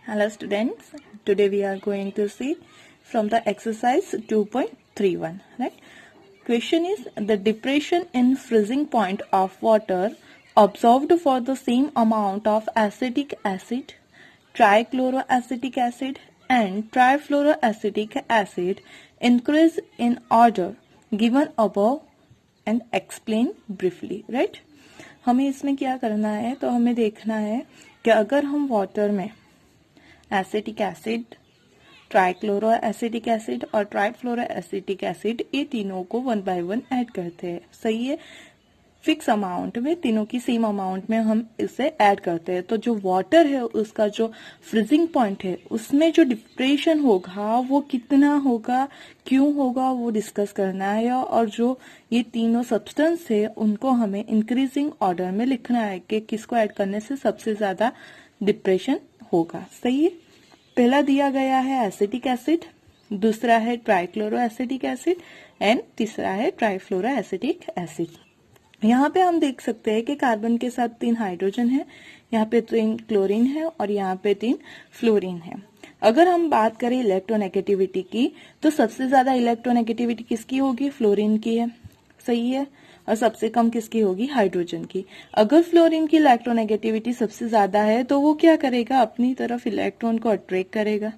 Hello students, today we are going to see from the exercise 2.31, right? Question is the depression in freezing point of water observed for the same amount of acetic acid, trichloroacetic acid and trifluoroacetic acid increase in order given above and explain briefly, right? हमें इसमें क्या करना है, तो हमें देखना है कि अगर हम वाटर में acetic acid, trichloro acetic acid और ट्राइफ्लोरो एसिटिक एसिड ये तीनों को 1 बाय 1 ऐड करते हैं, सही है। फिक्स अमाउंट में तीनों की सेम अमाउंट में हम इसे ऐड करते हैं, तो जो वाटर है उसका जो फ्रीजिंग पॉइंट है उसमें जो डिप्रेशन होगा वो कितना होगा, क्यों होगा, वो डिस्कस करना है। और जो ये तीनों सब्सटेंस है उनको हमें इंक्रीजिंग ऑर्डर में लिखना है कि किसको ऐड करने से सबसे ज्यादा डिप्रेशन होगा, सही है। पहला दिया गया है एसिटिक एसिड, दूसरा है ट्राइक्लोरो एसिटिक एसिड एंड तीसरा है ट्राइफ्लोरो एसिटिक एसिड। यहाँ पे हम देख सकते हैं कि कार्बन के साथ 3 हाइड्रोजन है, यहाँ पे 3 क्लोरीन है और यहाँ पे 3 फ्लोरीन है। अगर हम बात करें इलेक्ट्रोनेगेटिविटी की, तो सबसे ज्यादा इलेक्ट्रोनेगेटिविटी किसकी होगी, फ्लोरीन की है, सही है। और सबसे कम किसकी होगी, हाइड्रोजन की। अगर फ्लोरीन की इलेक्ट्रोनेगेटिविटी सबसे ज्यादा है तो वो क्या करेगा, अपनी तरफ इलेक्ट्रॉन को अट्रैक्ट करेगा।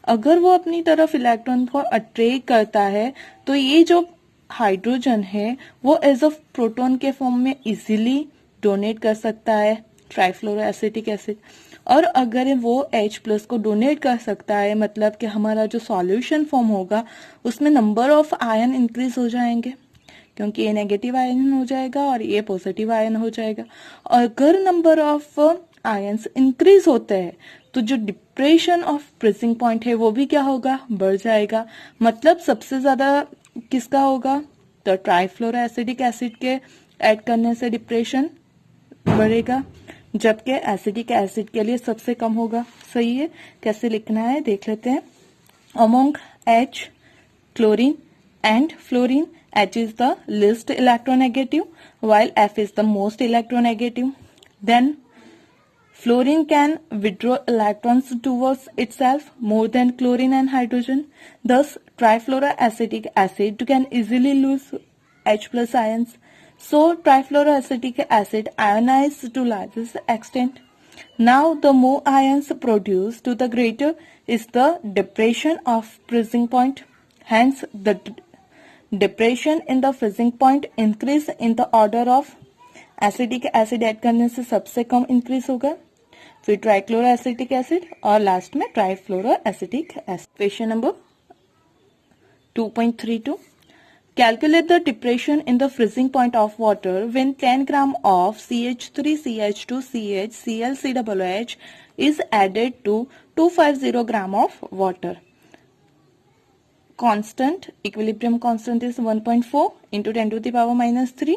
अगर वो अपनी तरफ इलेक्ट्रॉन को अट्रैक्ट करता है तो ये जो हाइड्रोजन है वो एज ऑफ प्रोटॉन के फॉर्म में इजीली डोनेट कर सकता है ट्राइफ्लोरो एसिटिक एसिड। और अगर वो H+ को डोनेट कर सकता है, मतलब कि हमारा जो सॉल्यूशन फॉर्म होगा उसमें नंबर ऑफ आयन इंक्रीज हो जाएंगे, क्योंकि ये नेगेटिव आयन हो जाएगा और ये पॉजिटिव आयन हो जाएगा। अगर नंबर ऑफ आयन्स इंक्रीज होते हैं तो जो डिप्रेशन ऑफ फ्रीजिंग पॉइंट है वो भी क्या होगा, बढ़ जाएगा। मतलब सबसे ज्यादा किसका होगा, तो ट्राइफ्लोरो एसिडिक एसिड के ऐड करने से डिप्रेशन बढ़ेगा, जबकि एसिडिक एसिड के लिए सबसे कम होगा, सही है। कैसे लिखना है देख लेते हैं। Among H, chlorine and fluorine, H is the least electronegative while F is the most electronegative. Then fluorine can withdraw electrons towards itself more than chlorine and hydrogen. Thus, trifluoroacetic acid can easily lose H+ ions. So, trifluoroacetic acid ionizes to largest extent. Now, the more ions produced, to the greater is the depression of freezing point. Hence, the depression in the freezing point increase in the order of acidic acid add करने से सबसे कम increase होगा, फिर trichloro acetic acid और last में trifluoro acetic acid. Question number 2.32, calculate the depression in the freezing point of water when 10 gram of CH3CH2CH is added to 250 gram of water. Constant, equilibrium constant is 1.4 into 10 to the power minus 3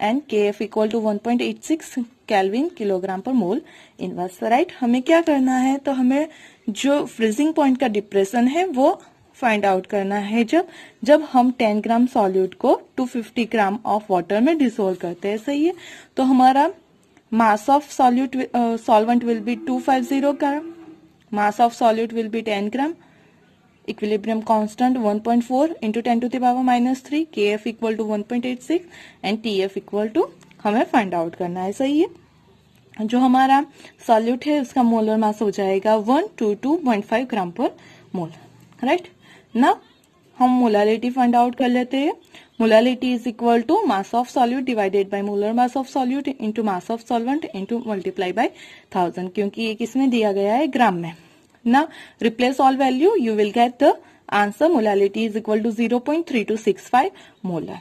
and Kf equal to 1.86 kelvin kilogram पर mole inverse, right. हमें क्या करना है, तो हमें जो freezing point का depression है वो फाइंड आउट करना है जब हम 10 ग्राम सॉल्यूट को 250 ग्राम ऑफ वाटर में डिसोल्व करते हैं, सही है। तो हमारा मास of solute solvent will be 250 gram, mass of solute will be 10 gram, equilibrium constant 1.4 into 10 to the power minus 3, Kf equal to 1.86 and Tf equal to हमें find out करना है, सही है। जो हमारा सॉल्यूट है उसका मोलर मास हो जाएगा 122.5 ग्राम पर मोल, राइट ना। हम मोलालिटी फाइंड आउट कर लेते हैं। Molality is equal to mass of solute divided by molar mass of solute into mass of solvent into multiply by 1000, क्योंकि ये किसमें दिया गया है, ग्राम में। Now replace all value, you will get the answer. Molality is equal to 0.3265 molar.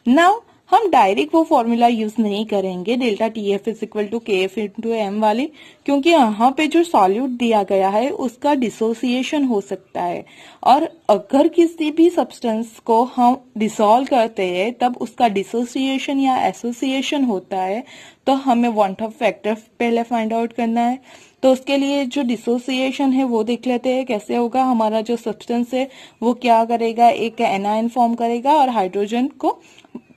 Now हम direct वो formula use नहीं करेंगे delta TF is equal to KF into M वाली, क्योंकि यहाँ पे जो सॉल्यूट दिया गया है उसका डिसोसिएशन हो सकता है, और अगर किसी भी सब्सटेंस को हम डिसॉल्व करते हैं तब उसका डिसोसिएशन या एसोसिएशन होता है, तो हमें वन ऑफ फैक्टर पहले फाइंड आउट करना है। तो उसके लिए जो डिसोसिएशन है वो देख लेते हैं कैसे होगा। हमारा जो सब्सटेंस है वो क्या करेगा, एक एनायन फॉर्म करेगा और हाइड्रोजन को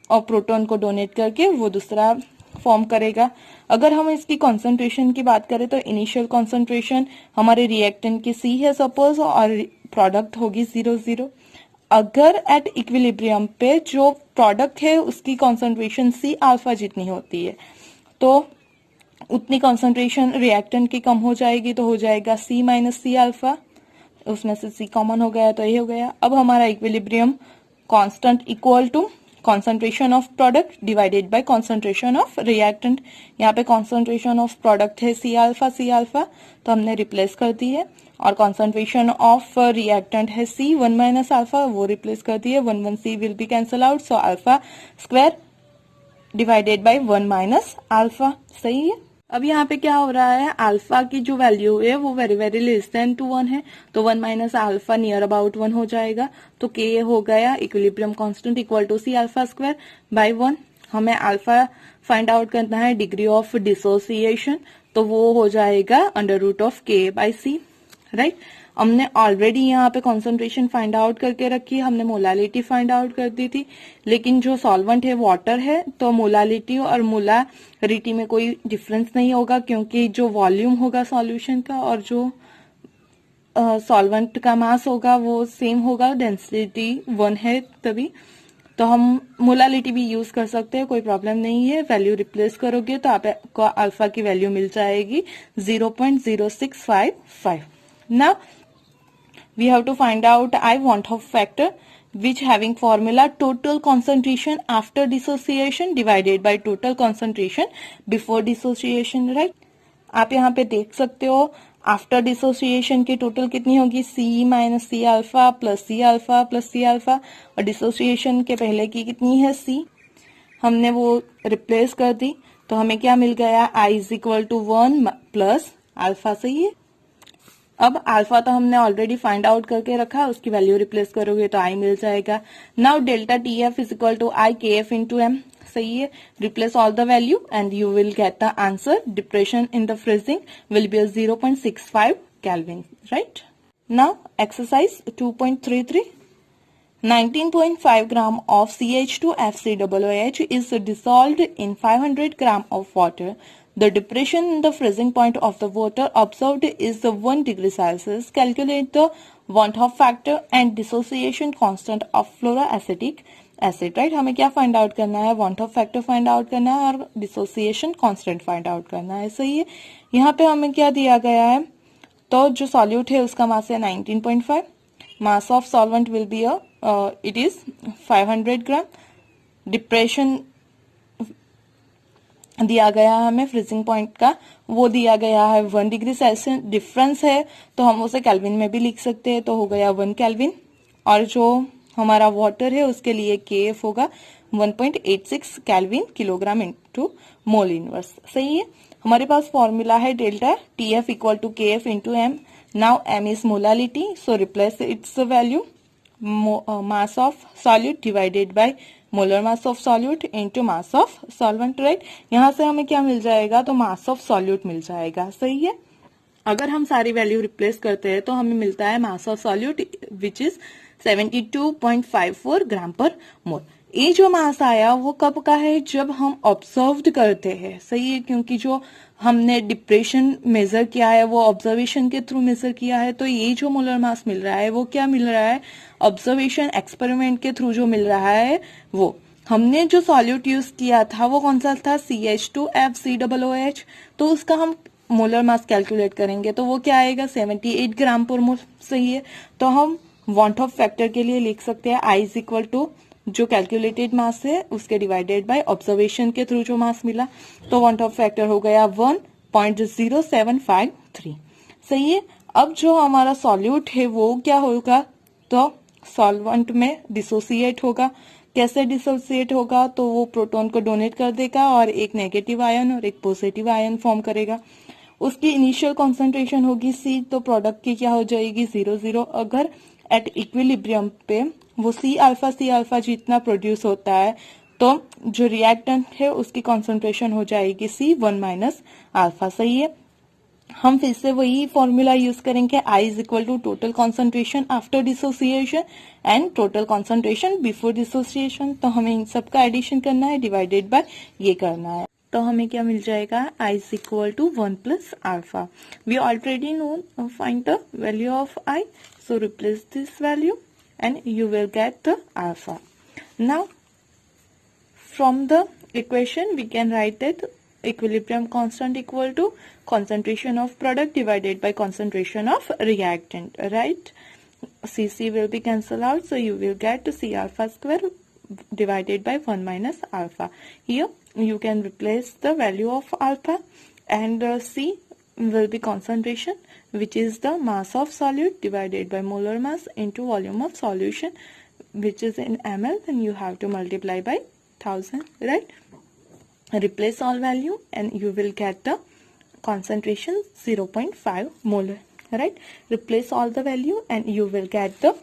और प्रोटॉन को डोनेट करके वो दूसरा फॉर्म करेगा। अगर हम इसकी कॉन्सेंट्रेशन की बात करें तो इनिशियल कॉन्सेंट्रेशन हमारे रिएक्टेंट की C है सपोज, और प्रोडक्ट होगी 0 अगर एट इक्विलिब्रियम पे जो प्रोडक्ट है उसकी कॉन्सेंट्रेशन C अल्फा जितनी होती है तो उतनी कॉन्सेंट्रेशन रिएक्टेंट की कम हो जाएगी, तो हो जाएगा C माइनस C अल्फा, उसमें से C कॉमन हो गया तो ये हो गया। अब हमारा equilibrium constant equal to concentration of product divided by concentration of reactant. यहाँ पे कॉन्सेंट्रेशन ऑफ प्रोडक्ट है C अल्फा तो हमने रिप्लेस कर दी है, और कॉन्सेंट्रेशन ऑफ रिएक्टेंट है C 1 माइनस अल्फा, वो रिप्लेस कर दी है। 1 C will be cancel out, so alpha square divided by 1 minus alpha. सही है। अब यहाँ पे क्या हो रहा है, अल्फा की जो वैल्यू है वो very very less than to 1 है, तो 1 माइनस अल्फा नियर अबाउट 1 हो जाएगा। तो के हो गया equilibrium constant equal to C alpha square by 1। हमें अल्फा फाइंड आउट करना है, डिग्री ऑफ डिसोसिएशन, तो वो हो जाएगा अंडर रूट ऑफ के बाय C, राइट। हमने ऑलरेडी यहाँ पे कॉन्सेंट्रेशन फाइंड आउट करके रखी है, हमने मोलालिटी फाइंड आउट कर दी थी, लेकिन जो सॉल्वेंट है वाटर है तो मोलालिटी और मोलारिटी में कोई डिफरेंस नहीं होगा, क्योंकि जो वॉल्यूम होगा सॉल्यूशन का और जो सॉल्वेंट का मास होगा वो सेम होगा, डेंसिटी 1 है तभी। तो हम मोलालिटी भी यूज कर सकते हैं, कोई प्रॉब्लम नहीं है। वैल्यू रिप्लेस करोगे तो आपको अल्फा की वैल्यू मिल जाएगी 0.0655। Now we have to find out I want of factor which having formula total concentration after dissociation divided by total concentration before dissociation, right। आप यहाँ पे देख सकते हो आफ्टर डिसोसिएशन की टोटल कितनी होगी, C minus C alpha plus C alpha plus C alpha, और डिसोसिएशन के पहले की कितनी है C, हमने वो रिप्लेस कर दी, तो हमें क्या मिल गया I is equal to 1 plus alpha. सही है। अब अल्फा तो हमने ऑलरेडी फाइंड आउट करके रखा, उसकी वैल्यू रिप्लेस करोगे तो आई मिल जाएगा। Now delta TF is equal to I KF into M. सही है। Replace all the value and you will get the answer. Depression in the freezing will be 0.65 Kelvin, right? Now exercise 2.33. 19.5 gram of CH2FCOOH is dissolved in 500 gram of water. The depression in the freezing point of the water observed is 1 degree Celsius. Calculate the Van-Hoff factor and dissociation constant of fluoroacetic acid. Right? हमें क्या find out करना है, Van-Hoff factor find out करना है और dissociation constant find out करना है। सही है। यहाँ पे हमें क्या दिया गया है, तो जो सॉल्यूट है उसका मास है 19.5, मास of solvent will be it is 500 gram. Depression दिया गया है हमें फ्रीजिंग पॉइंट का, वो दिया गया है 1 डिग्री सेल्सियस। डिफरेंस है तो हम उसे केल्विन में भी लिख सकते हैं, तो हो गया 1 केल्विन। और जो हमारा वाटर है उसके लिए KF होगा 1.86 kelvin kilogram into mole inverse. सही है। हमारे पास फॉर्मूला है delta TF equal to KF into M। Now M is molality, so replace its value mass of solute divided by molar mass of solute into mass of solvent, right. यहाँ से हमें क्या मिल जाएगा, तो मास ऑफ सॉल्यूट मिल जाएगा। सही है। अगर हम सारी वैल्यू रिप्लेस करते हैं तो हमें मिलता है mass of solute which is 72.54 gram per मोल। ये जो मास आया वो कब का है, जब हम ऑब्जर्व्ड करते हैं। सही है। क्योंकि जो हमने डिप्रेशन मेजर किया है वो ऑब्जर्वेशन के थ्रू मेजर किया है, तो ये जो मोलर मास मिल रहा है वो क्या मिल रहा है, ऑब्जर्वेशन एक्सपेरिमेंट के थ्रू जो मिल रहा है वो। हमने जो सॉल्यूट यूज किया था वो कौन सा था, CH2FCOOH, तो उसका हम मोलर मास कैलकुलेट करेंगे तो वो क्या आएगा 78 ग्राम पर मोल। सही है। तो हम Van-Hoff फैक्टर के लिए लिख सकते हैं I इज इक्वल टू जो कैलकुलेटेड मास है उसके डिवाइडेड बाय ऑब्जर्वेशन के थ्रू जो मास मिला, तो Van-Hoff फैक्टर हो गया 1.0753। सही है। अब जो हमारा सॉल्यूट है वो क्या होगा, तो सॉल्वेंट में डिसोसिएट होगा। कैसे डिसोसिएट होगा, तो वो प्रोटॉन को डोनेट कर देगा और एक नेगेटिव आयन और एक पॉजिटिव आयन फॉर्म करेगा। उसकी इनिशियल कॉन्सेंट्रेशन होगी C, तो प्रोडक्ट की क्या हो जाएगी 0 अगर एट इक्विलिब्रियम पे वो C अल्फा जितना प्रोड्यूस होता है, तो जो रिएक्टेंट है उसकी कॉन्सेंट्रेशन हो जाएगी C 1 माइनस अल्फा। सही है। हम फिर से वही फॉर्मूला यूज करेंगे I is equal to total concentration after dissociation and total concentration before dissociation. तो हमें इन सबका एडिशन करना है, डिवाइडेड बाय ये करना है। तो हमें क्या मिल जाएगा, I is equal to 1 plus alpha. We already know find the value of I, so replace this value and you will get the alpha. Now from the equation we can write that equilibrium constant equal to concentration of product divided by concentration of reactant, right? Cc will be cancelled out, so you will get C alpha square divided by 1 minus alpha. Here you can replace the value of alpha, and C will be concentration, which is the mass of solute divided by molar mass into volume of solution, which is in ml, and you have to multiply by 1000, right? Replace all value and you will get the concentration 0.5 molar, right? Replace all the value and you will get the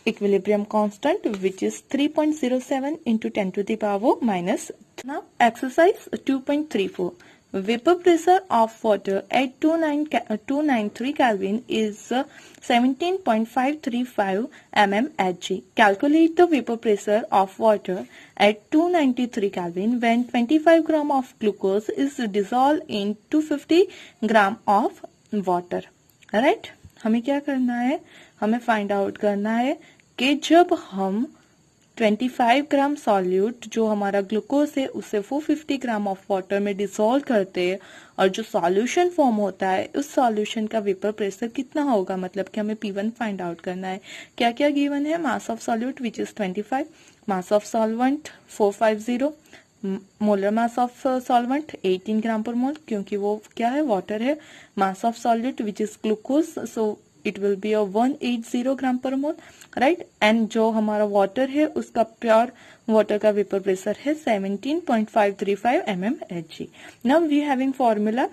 equilibrium constant, which is 3.07 into 10 to the power minus. Now exercise 2.34. Vapor pressure of water at 293 Kelvin is 17.535 mmHg. Calculate the vapor pressure of water at 293 Kelvin when 25 gram of glucose is dissolved in 250 gram of water. Right? हमें क्या करना है, हमें find out करना है कि जब हम 25 ग्राम सॉल्यूट जो हमारा ग्लूकोज है उसे 450 ग्राम ऑफ वाटर में डिसॉल्व करते हैं और जो सॉल्यूशन फॉर्म होता है उस सॉल्यूशन का वेपर प्रेशर कितना होगा, मतलब कि हमें P1 फाइंड आउट करना है. क्या क्या गिवन है, mass of solute which is 25, mass of solvent 450, molar mass of solvent 18 gram per mole, क्योंकि वो क्या है, वाटर है. Mass of solute which is glucose, so it will be 180 gram per mole, right. And जो हमारा water है उसका pure water का वेपर प्रेशर है 17.535 mmHg. Now we having formula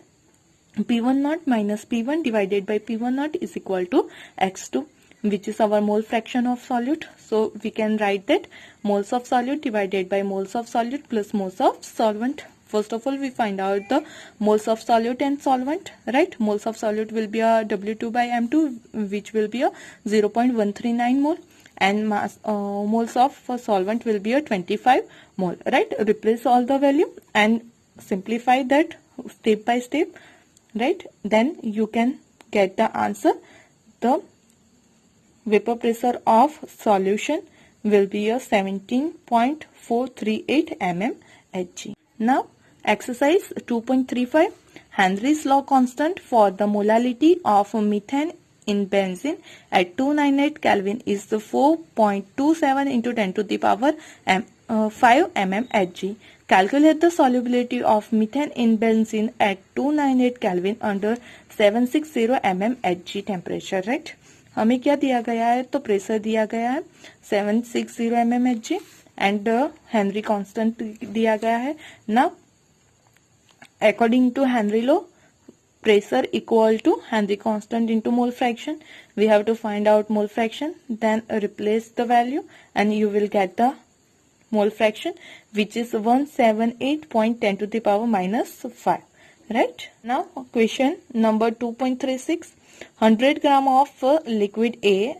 P1 naught minus P1 divided by P1 naught is equal to X2, which is our mole fraction of solute. So we can write that moles of solute divided by moles of solute plus moles of solvent. First of all, we find out the moles of solute and solvent, right? Moles of solute will be a W2 by M2, which will be a 0.139 mole, and moles of solvent will be a 25 mole, right? Replace all the value and simplify that step by step, right? Then you can get the answer. The vapor pressure of solution will be a 17.438 mmHg. Now exercise 2.35. Henry's law constant for the molality of methane in benzene at 298 Kelvin is 4.27 into 10 to the power 5 mmHg. Calculate the solubility of methane in benzene at 298 Kelvin under 760 mmHg temperature, right? हमें क्या दिया गया है, तो pressure दिया गया है 760 mmHg and Henry constant दिया गया है. Now according to Henry law, pressure equal to Henry constant into mole fraction. We have to find out mole fraction, then replace the value and you will get the mole fraction, which is 178.10 to the power minus 5, right? Now question number 2.36. 100 gram of liquid A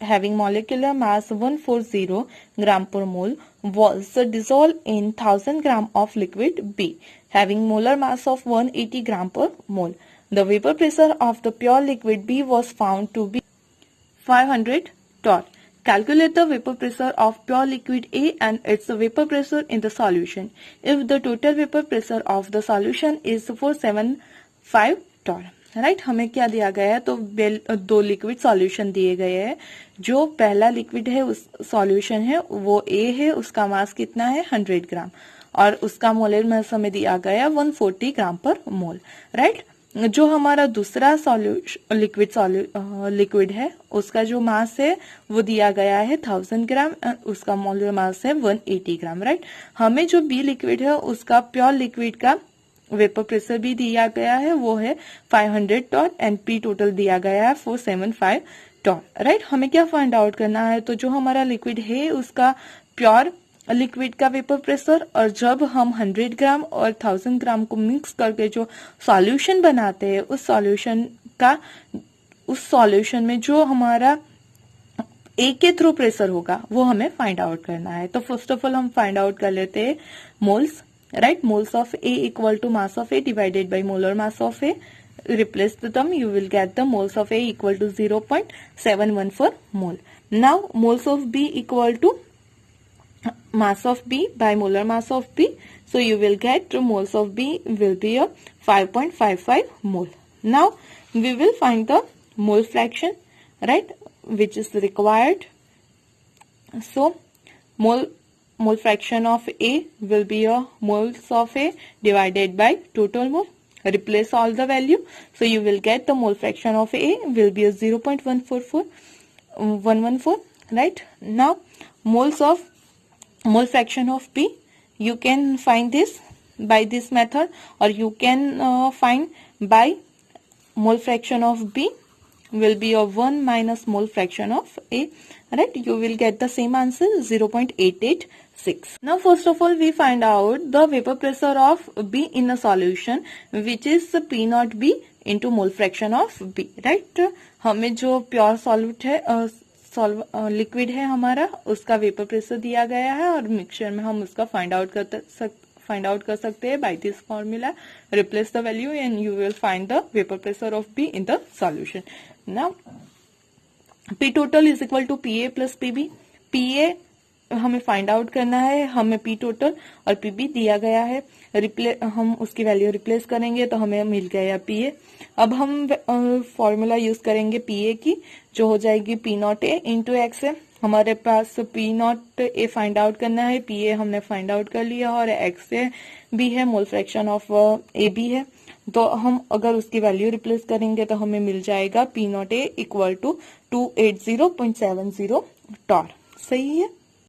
having molecular mass 140 gram per mole was dissolved in 1000 gram of liquid B having molar mass of 180 gram per mole. The vapor pressure of the pure liquid B was found to be 500 torr. Calculate the vapor pressure of pure liquid A and its vapor pressure in the solution if the total vapor pressure of the solution is 475 torr. Right, हमें क्या दिया गया है, तो दो liquid solution दिए गए हैं. जो पहला लिक्विड है उस सॉल्यूशन है वो ए है, उसका मास कितना है 100 ग्राम और उसका मोलर मास हमें दिया गया है 140 ग्राम पर मोल, राइट. जो हमारा दूसरा लिक्विड है उसका जो मास है वो दिया गया है 1000 ग्राम, उसका मोलर मास है 180 ग्राम, राइट. हमें जो बी लिक्विड है उसका प्योर लिक्विड का वेपर प्रेशर भी दिया गया है, वो है 500 टॉर एंड पी टोटल दिया गया है 475 टॉर, राइट. हमें क्या फाइंड आउट करना है, तो जो हमारा लिक्विड है उसका प्योर लिक्विड का वेपर प्रेशर और जब हम 100 ग्राम और 1000 ग्राम को मिक्स करके जो सॉल्यूशन बनाते हैं उस सॉल्यूशन में जो हमारा ए के थ्रू प्रेशर होगा वो हमें फाइंड आउट करना है. तो फर्स्ट ऑफ ऑल हम फाइंड आउट कर लेते हैं moles. right? Moles of A equal to mass of A divided by molar mass of A. Replace the term, you will get the moles of A equal to 0.714 mole. Now moles of B equal to mass of B by molar mass of B. So you will get moles of B will be a 5.55 mole. Now we will find the mole fraction, right, which is required. So mole fraction of A will be a moles of A divided by total mole. Replace all the value, so you will get the mole fraction of A will be a 0.114, right? Now mole fraction of B, you can find this by this method, or you can find by mole fraction of B will be a 1 minus mole fraction of A, right? You will get the same answer, 0.886. Now first of all we find out the vapor pressure of B in a solution, which is P naught B into mole fraction of B, right? हमें जो pure solute है liquid है हमारा, उसका vapour pressure दिया गया है और मिक्सचर में हम उसका फाइंड आउट कर सकते हैं by this formula. Replace the value and you will find the vapour pressure of B in the solution. Now P total is equal to P A plus PB. P A हमें find out करना है, हमें P total और PB दिया गया है. हम उसकी वैल्यू रिप्लेस करेंगे तो हमें मिल गया पी ए. अब हम फॉर्मूला यूज करेंगे पी ए की, जो हो जाएगी P not A into X है. हमारे पास P not A find out करना है, पी ए हमने फाइंड आउट कर लिया और एक्स ए भी है, mole fraction of A B है. तो हम अगर उसकी वैल्यू रिप्लेस करेंगे तो हमें मिल जाएगा P not A equal to 280.70 torr. सही है.